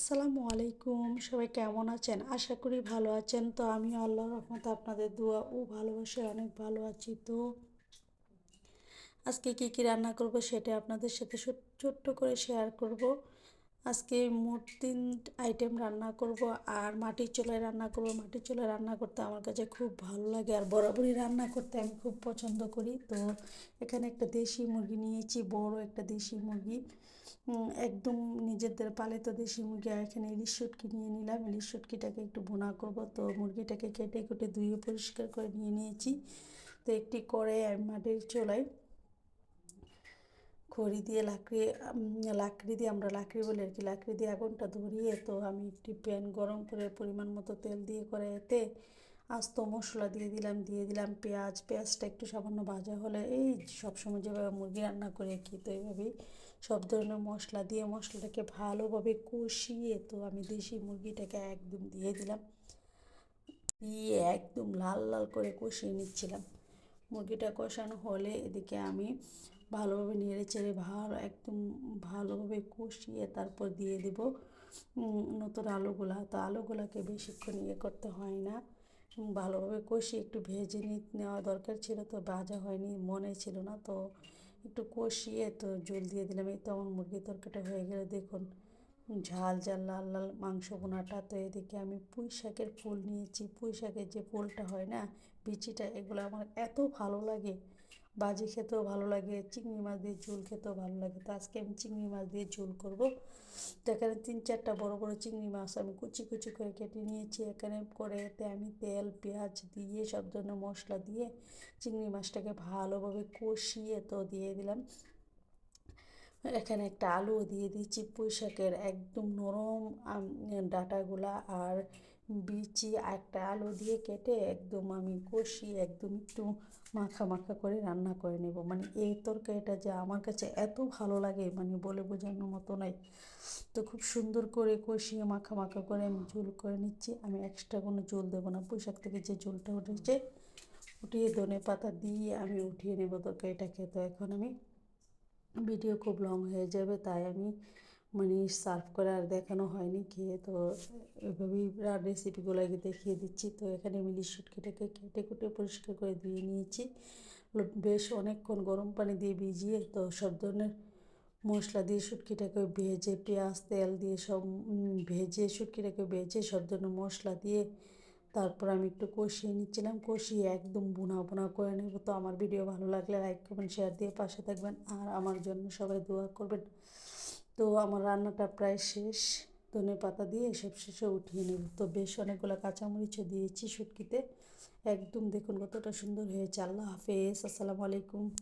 আসসালামু আলাইকুম, সবাই কেমন আছেন? আশা করি ভালো আছেন। তো আমি আল্লাহর রহমতে আপনাদের দোয়া ও ভালোবাসায় অনেক ভালো আছি। তো আজকে কি কি রান্না করব সেটা আপনাদের সাথে ছোট্ট করে শেয়ার করব। আজকে মোট 3 আইটেম রান্না করব আর মাটির চুলায় রান্না করব। মাটির চুলায় রান্না করতে আমার কাছে খুব ভালো লাগে আর বরাবরই রান্না করতে আমি খুব পছন্দ করি। তো এখানে একটা দেশি মুরগি নিয়েছি, বড় একটা দেশি মুরগি, একদম নিজেদের পালিত দেশি মুরগি। আর এখানে ইলিশ শুটকি নিয়ে নিলাম। ইলিশ শুটকিটাকে একটু ভুনা করব। তো মুরগিটাকে কেটে কুটে ধুয়ে পরিষ্কার করে নিয়ে নিয়েছি। তো একটি কড়াই আমি মাটির চুলায় খড়ি দিয়ে লাকড়ি দিয়ে, আমরা লাকড়ি বলি আর কি, লাকড়ি দিয়ে আগুনটা ধরিয়ে তো আমি একটি প্যান গরম করে পরিমাণ মতো তেল দিয়ে করে এতে আস্ত মশলা দিয়ে দিলাম পেঁয়াজটা একটু সামান্য ভাজা হলে, এই সবসময় যেভাবে মুরগি রান্না করে কি, তো এইভাবেই সব ধরনের মশলা দিয়ে মশলাটাকে ভালোভাবে কষিয়ে তো আমি দেশি মুরগিটাকে একদম দিয়ে একদম লাল লাল করে কষিয়ে নিচ্ছিলাম। মুরগিটা কষানো হলে এদিকে আমি ভালোভাবে নেড়ে চেড়ে একদম ভালোভাবে কষিয়ে তারপর দিয়ে দেব নতুন আলুগুলা। তো আলুগুলাকে বেশিক্ষণ করতে হয় না, ভালোভাবে কষিয়ে একটু ভেজে নেওয়া দরকার ছিল, তো ভাজা হয়নি, মনে ছিল না। তো একটু কষিয়ে তো ঝোল দিয়ে দিলাম। এই তো আমার মুরগির তরকারিটা হয়ে গেলে দেখুন ঝাল ঝাল লাল লাল মাংস বোনাটা। তো এদিকে আমি পুঁই শাকের ফুল নিয়েছি। পুঁই শাকের যে ফুলটা হয় না, বিচিটা, এগুলো আমার এত ভালো লাগে, ভাজি খেতেও ভালো লাগে, চিংড়ি মাছ দিয়ে ঝোল খেতেও ভালো লাগে। তো আজকে আমি চিংড়ি মাছ দিয়ে ঝোল করব। তো এখানে 3-4টা বড় বড় চিংড়ি মাছ আমি কুচি কুচি করে কেটে নিয়েছি। এখানে কড়াইতে আমি তেল পেঁয়াজ দিয়ে সব ধরনের মশলা দিয়ে চিংড়ি মাছটাকে ভালোভাবে কষিয়ে তো দিয়ে দিলাম। এখানে একটা আলু দিয়ে দিচ্ছি, পুঁই শাকের একদম নরম ডাঁটাগুলা আর বিচি, একটা আলু দিয়ে কেটে একদম আমি কষিয়ে একদম একটু মাখা মাখা করে রান্না করে নেব। মানে এই তরকারিটা যে আমার কাছে এত ভালো লাগে, মানে বলে বোঝানোর মতো নয়। তো খুব সুন্দর করে কষিয়ে মাখা মাখা করে আমি ঝোল করে নিচ্ছি। আমি এক্সট্রা কোনো ঝোল দেবো না, পুঁই শাক থেকে যে ঝোলটা উঠেছে উঠিয়ে ধনে পাতা দিয়ে আমি উঠিয়ে নেব তরকারিটাকে। তো এখন আমি ভিডিও খুব লং হয়ে যাবে, তাই আমি মানে সার্ভ করে আর দেখানো হয়নি খেয়ে। তো এভাবেই রেসিপিগুলো আগে দেখিয়ে দিচ্ছি। তো এখানে আমি ইলিশ শুটকিটাকে কেটে কুটে পরিষ্কার করে ধুয়ে নিয়েছি। বেশ অনেকক্ষণ গরম পানি দিয়ে ভিজিয়ে তো সব ধরনের মশলা দিয়ে শুটকিটাকে ভেজে পেঁয়াজ তেল দিয়ে সব ভেজে শুটকিটাকে ভেজে সব ধরনের মশলা দিয়ে তারপর আমি একটু কষিয়ে নিচ্ছিলাম। কষিয়ে একদম বুনা বুনা করে নেব। তো আমার ভিডিও ভালো লাগলে লাইক কমেন্ট শেয়ার দিয়ে পাশে থাকবেন আর আমার জন্য সবাই দোয়া করবেন। তো আমার রান্নাটা প্রায় শেষ, ধনে পাতা দিয়ে সব শেষে উঠিয়ে নেব। তো বেশ অনেকগুলো কাঁচামরিচও দিয়েছি শুটকিতে। একদম দেখুন কতটা সুন্দর হয়েছে। আল্লাহ হাফেজ, আসসালামু আলাইকুম।